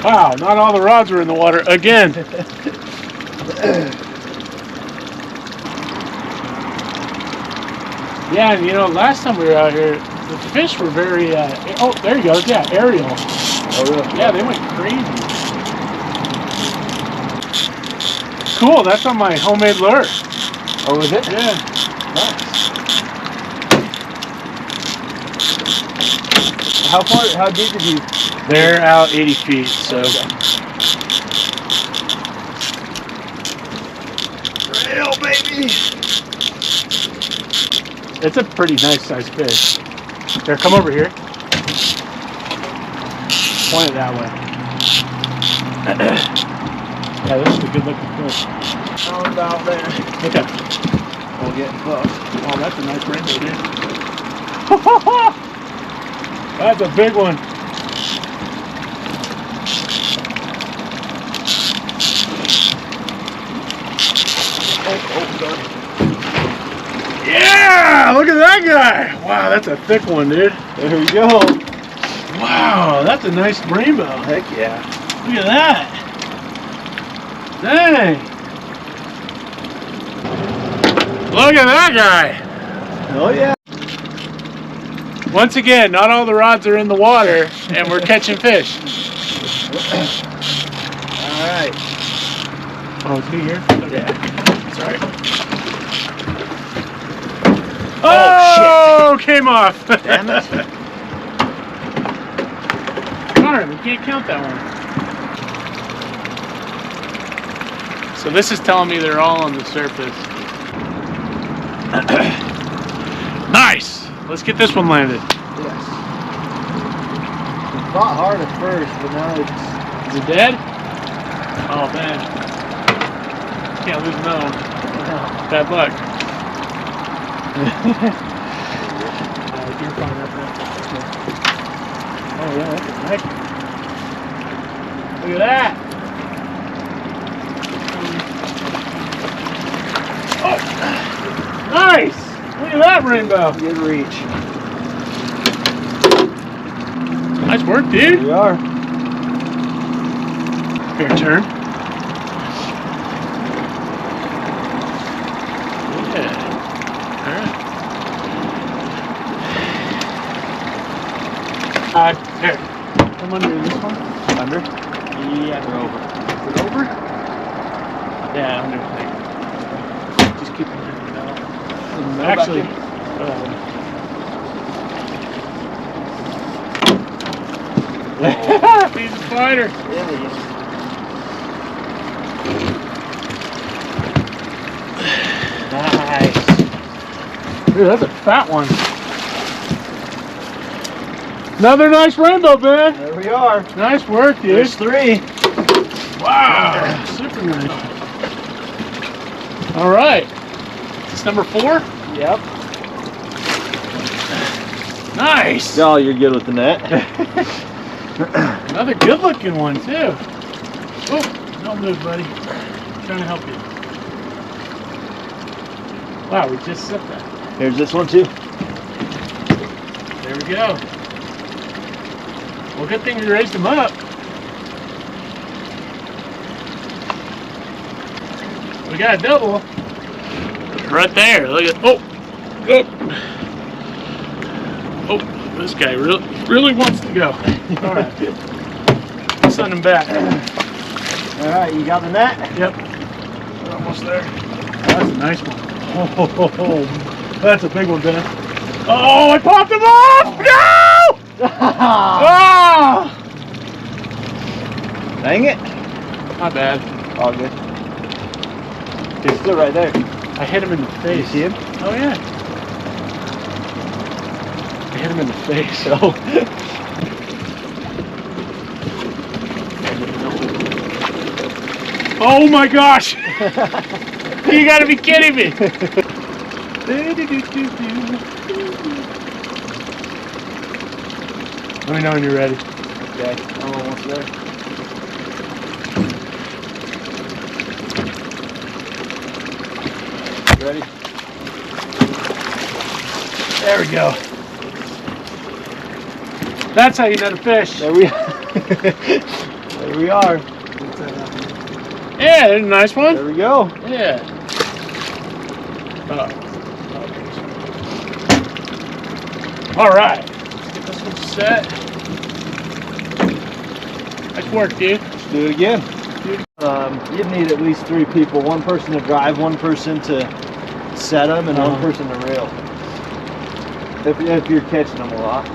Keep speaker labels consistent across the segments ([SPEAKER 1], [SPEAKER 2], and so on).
[SPEAKER 1] Wow, not all the rods were in the water again. Yeah, and you know, last time we were out here, the fish were very, oh, there he goes, yeah, aerial.
[SPEAKER 2] Oh, really?
[SPEAKER 1] Yeah, they went crazy. Cool, that's on my homemade lure.
[SPEAKER 2] Oh, is it?
[SPEAKER 1] Yeah.
[SPEAKER 2] Nice. How deep did you?
[SPEAKER 1] They're out 80 feet, so.
[SPEAKER 2] Okay. Rail, baby!
[SPEAKER 1] It's a pretty nice sized fish. Here, come over here. Point it that way. Yeah, this is a good looking fish.
[SPEAKER 2] Oh, about there.
[SPEAKER 1] Okay.
[SPEAKER 2] We'll get close.
[SPEAKER 1] Oh, that's a nice rainbow, dude. That's a big one.
[SPEAKER 2] Oh, sorry.
[SPEAKER 1] Yeah, look at that guy. Wow, that's a thick one, dude.
[SPEAKER 2] There we go.
[SPEAKER 1] Wow, that's a nice rainbow.
[SPEAKER 2] Heck yeah.
[SPEAKER 1] Look at that. Dang. Look at that guy.
[SPEAKER 2] Oh yeah.
[SPEAKER 1] Once again, not all the rods are in the water, and we're catching fish.
[SPEAKER 2] All right.
[SPEAKER 1] Oh, is he here?
[SPEAKER 2] Yeah.
[SPEAKER 1] Sorry.
[SPEAKER 2] Oh,
[SPEAKER 1] shit! Came off.
[SPEAKER 2] Damn it.
[SPEAKER 1] Darn, we can't count that one. So this is telling me they're all on the surface. Nice! Let's get this one landed.
[SPEAKER 2] Yes. It fought hard at first, but now it's...
[SPEAKER 1] Is it dead? Oh man. Can't lose another one. Bad luck. You're fine up there. Oh yeah, that's a nice one. Look at that! Oh, nice! Look at that rainbow!
[SPEAKER 2] Good reach.
[SPEAKER 1] Nice work,
[SPEAKER 2] Here
[SPEAKER 1] dude.
[SPEAKER 2] we are.
[SPEAKER 1] Here, turn. Yeah. All right. Here. Come under this one.
[SPEAKER 2] Under?
[SPEAKER 1] Yeah.
[SPEAKER 2] Or over?
[SPEAKER 1] Is it over? Yeah, under the thing. Just keep it in the middle. Actually, he's a fighter.
[SPEAKER 2] Yeah, he is.
[SPEAKER 1] Nice. Dude, that's a fat one. Another nice rainbow, Ben.
[SPEAKER 2] There we are.
[SPEAKER 1] Nice work, dude.
[SPEAKER 2] There's 3.
[SPEAKER 1] Wow. Super nice. All right. Is this number 4?
[SPEAKER 2] Yep.
[SPEAKER 1] Nice.
[SPEAKER 2] Oh, you're good with the net.
[SPEAKER 1] Another good looking one, too. Oh, don't move, buddy. I'm trying to help you. Wow, we just set that.
[SPEAKER 2] Here's this one too.
[SPEAKER 1] There we go. Well, good thing we raised them up. We got a double. Right there. Look at. Oh. Oh, this guy really wants to go. All right. Send him back.
[SPEAKER 2] All right, you got the net?
[SPEAKER 1] Yep. We're almost there. That's a nice one. Oh, that's a big one, Ben. Oh, I popped him off! No! Oh!
[SPEAKER 2] Dang it.
[SPEAKER 1] Not bad.
[SPEAKER 2] All good. He's still right there.
[SPEAKER 1] I hit him in the face.
[SPEAKER 2] You see him?
[SPEAKER 1] Oh, yeah. I hit him in the face. Oh. Oh my gosh! You gotta be kidding me! Let me know when you're ready.
[SPEAKER 2] Okay, I'm almost there. Ready?
[SPEAKER 1] There we go. That's how you net a fish.
[SPEAKER 2] There we There we are.
[SPEAKER 1] Yeah, there's a nice one.
[SPEAKER 2] There we go.
[SPEAKER 1] Yeah. All right. Let's get this one set. Nice work, dude.
[SPEAKER 2] Let's do it again. You'd need at least 3 people. 1 person to drive, 1 person to set them, and 1 person to reel. If you're catching them a lot.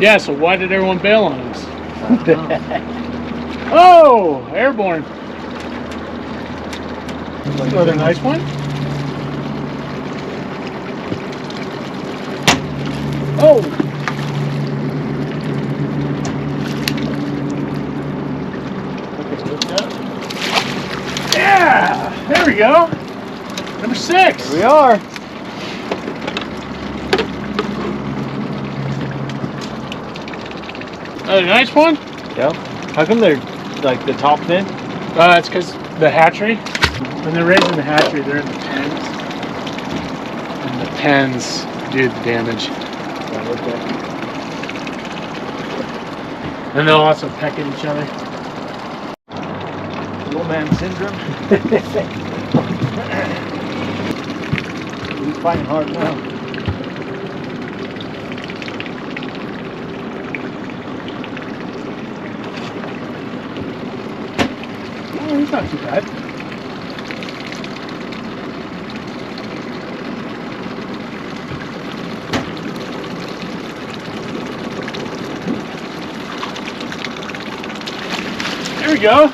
[SPEAKER 1] Yeah, so why did everyone bail on us? Oh, airborne. Another nice one. Oh. Yeah, there we go. Number 6.
[SPEAKER 2] Here we are.
[SPEAKER 1] Another nice one.
[SPEAKER 2] Yep. How come they're like the top fin?
[SPEAKER 1] It's because the hatchery. When they're raising the hatchery, they're in the pens. And the pens do the damage. And they'll also peck at each other.
[SPEAKER 2] Little man syndrome. He's fighting hard now.
[SPEAKER 1] Oh, he's not too bad. There we go.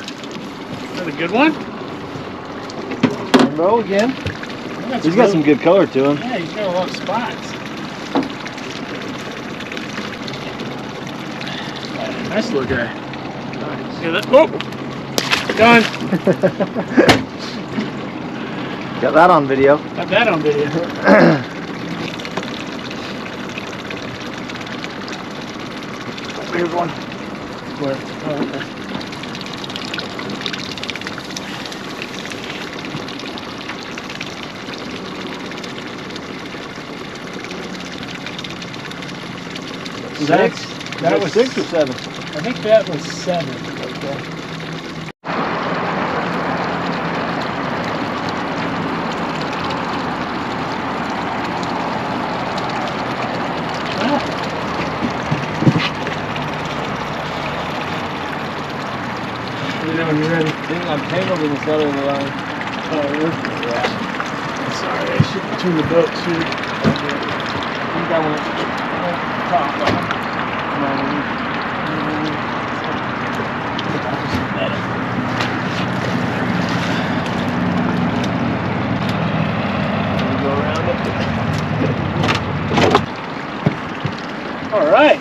[SPEAKER 1] Another good one.
[SPEAKER 2] Rainbow again.
[SPEAKER 1] That's
[SPEAKER 2] He's got some good color to him.
[SPEAKER 1] Yeah, he's got a lot of spots. Nice little guy. Nice. Yeah, that, oh, done.
[SPEAKER 2] Got that on video.
[SPEAKER 1] Got that on video.
[SPEAKER 2] Here's one.
[SPEAKER 1] Where? Oh, okay.
[SPEAKER 2] That was 6 or 7?
[SPEAKER 1] I think that was 7. Okay. Let me know when you're ready.
[SPEAKER 2] I'm tangled in this other line.
[SPEAKER 1] Oh, really?
[SPEAKER 2] Yeah.
[SPEAKER 1] Sorry, I should between the boat too. I think I went top off.
[SPEAKER 2] Go around it.
[SPEAKER 1] All right.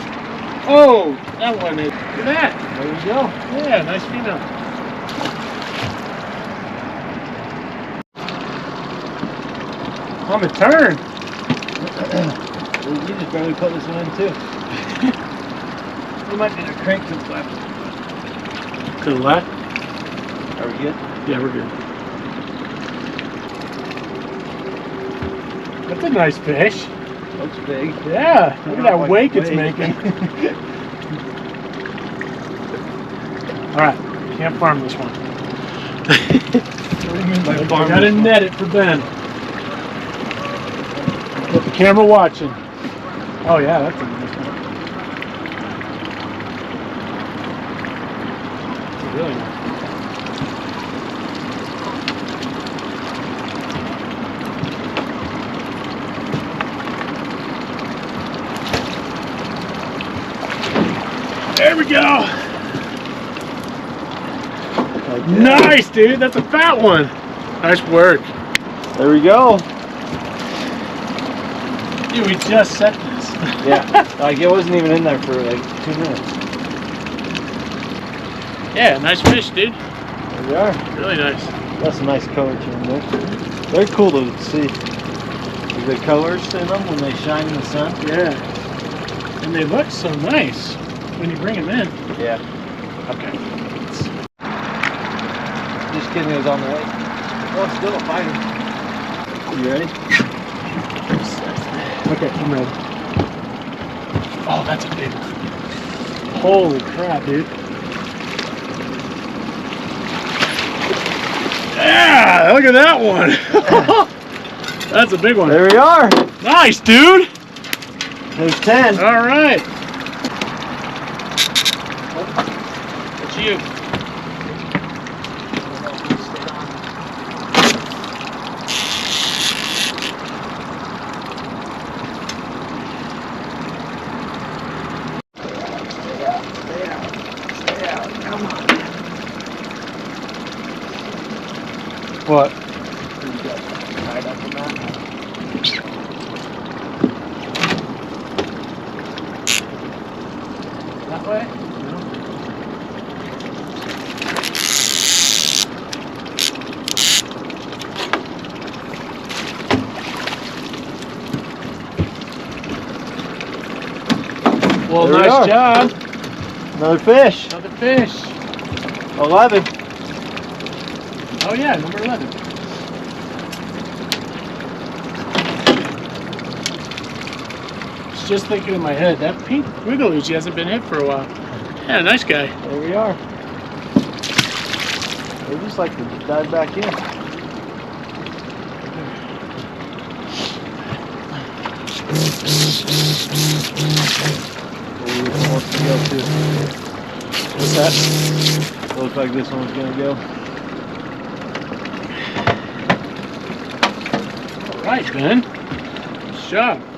[SPEAKER 1] Oh, that one is. Look at that.
[SPEAKER 2] There you go.
[SPEAKER 1] Yeah, nice female. On the turn.
[SPEAKER 2] You just barely put this one in too. We might need a crank to the left.
[SPEAKER 1] To the left?
[SPEAKER 2] Are we good?
[SPEAKER 1] Yeah, we're good. That's a nice fish.
[SPEAKER 2] Looks big.
[SPEAKER 1] Yeah, look at that
[SPEAKER 2] Like
[SPEAKER 1] wake it's
[SPEAKER 2] wake.
[SPEAKER 1] making. All right, can't farm this one.
[SPEAKER 2] What do you mean by
[SPEAKER 1] I
[SPEAKER 2] farm?
[SPEAKER 1] gotta net it for Ben. Get the camera watching. Oh yeah, that's a nice one. That's a really nice one. There we go.
[SPEAKER 2] Like
[SPEAKER 1] Nice, dude. That's a fat one. Nice work.
[SPEAKER 2] There we go.
[SPEAKER 1] Dude, we just set this.
[SPEAKER 2] Yeah. Like it wasn't even in there for like 2 minutes.
[SPEAKER 1] Yeah, nice fish, dude.
[SPEAKER 2] There we are.
[SPEAKER 1] Really nice.
[SPEAKER 2] That's a nice color to them there. Very cool to see the colors in them when they shine in the sun.
[SPEAKER 1] Yeah. And they look so nice when you bring them in.
[SPEAKER 2] Yeah.
[SPEAKER 1] Okay.
[SPEAKER 2] Just kidding, it was on the way. Oh, it's still a fighter. You ready?
[SPEAKER 1] Okay, I'm ready. Oh, that's a big one. Holy crap, dude. Yeah, look at that one. That's a big one.
[SPEAKER 2] There we are.
[SPEAKER 1] Nice, dude.
[SPEAKER 2] There's 10.
[SPEAKER 1] All right. It's you. What?
[SPEAKER 2] Tied up in that.
[SPEAKER 1] That way? Well,
[SPEAKER 2] There we
[SPEAKER 1] nice
[SPEAKER 2] are.
[SPEAKER 1] job.
[SPEAKER 2] Another fish.
[SPEAKER 1] Another fish.
[SPEAKER 2] 11.
[SPEAKER 1] Oh yeah, number 11. Just thinking in my head, that pink Wigglyucci hasn't been hit for a while. Yeah, nice guy.
[SPEAKER 2] There we are. They just like to dive back in. Ooh, this one wants to go too.
[SPEAKER 1] What's that?
[SPEAKER 2] Looks like this one's gonna go.
[SPEAKER 1] All right, Ben. Good job.